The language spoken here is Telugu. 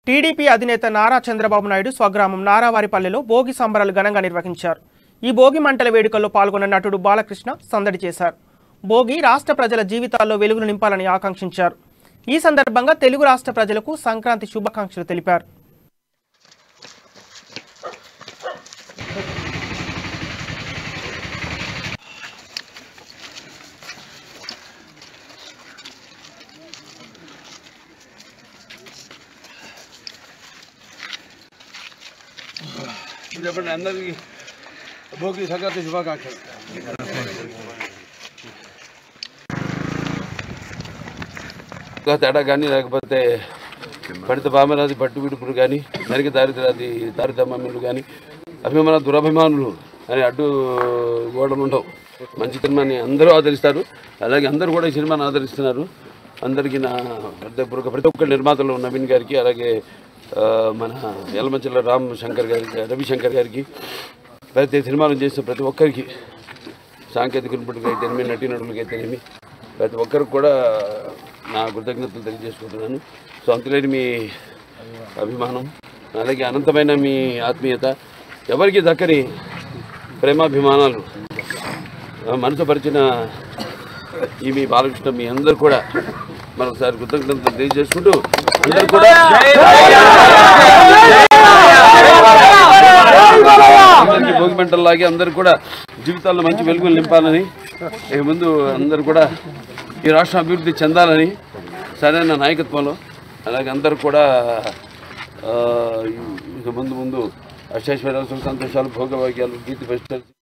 టీడీపీ అధినేత నారా చంద్రబాబు నాయుడు స్వగ్రామం నారావారిపల్లెలో భోగి సంబరాలు ఘనంగా నిర్వహించారు. ఈ భోగి మంటల వేడుకల్లో పాల్గొన్న నటుడు బాలకృష్ణ సందడి చేశారు. భోగి రాష్ట్ర ప్రజల జీవితాల్లో వెలుగులు నింపాలని ఆకాంక్షించారు. ఈ సందర్భంగా తెలుగు రాష్ట్ర ప్రజలకు సంక్రాంతి శుభాకాంక్షలు తెలిపారు. చెప్పండి అందరికీ భోగి సంక్రాంతి శుభాకాంక్షలు. తేడా కానీ లేకపోతే పడిత బామరాది పట్టు విడుపులు కానీ నరికి తారితమ్మలు కానీ అభిమాన దురభిమానులు అని అడ్డు గోడలు ఉండవు. మంచి సినిమాని అందరూ ఆదరిస్తారు. అలాగే అందరూ కూడా ఈ సినిమాని ఆదరిస్తున్నారు. అందరికీ నా ప్రతి ఒక్క నిర్మాతలు నవీన్ గారికి, అలాగే మన యలమంచిల రవిశంకర్ గారికి, ప్రతి సినిమాలు చేసిన ప్రతి ఒక్కరికి, సాంకేతిక నిపుణులకి అయితేనేమి, నటీనటులకి అయితేనేమి, ప్రతి ఒక్కరికి కూడా నా కృతజ్ఞతలు తెలియజేసుకుంటున్నాను. సో అంతులేని మీ అభిమానం, అలాగే అనంతమైన మీ ఆత్మీయత, ఎవరికి దక్కని ప్రేమాభిమానాలు మనసుపరిచిన ఈ మీ బాలకృష్ణ, మీ అందరూ కూడా మరొకసారి కృతజ్ఞతలు తెలియజేసుకుంటూ అందరూ కూడా భోగి మంటల్లాగే అందరూ కూడా జీవితాల్లో మంచి వెలుగులు నింపాలని, ఇక ముందు అందరూ కూడా ఈ రాష్ట్రం అభివృద్ధి చెందాలని సరైన నాయకత్వంలో, అలాగే అందరూ కూడా ఇక ముందు అష్టైశ్వర్యాలు, సుఖ సంతోషాలు, భోగభాగ్యాలు, కీర్తి ప్రతిష్టలు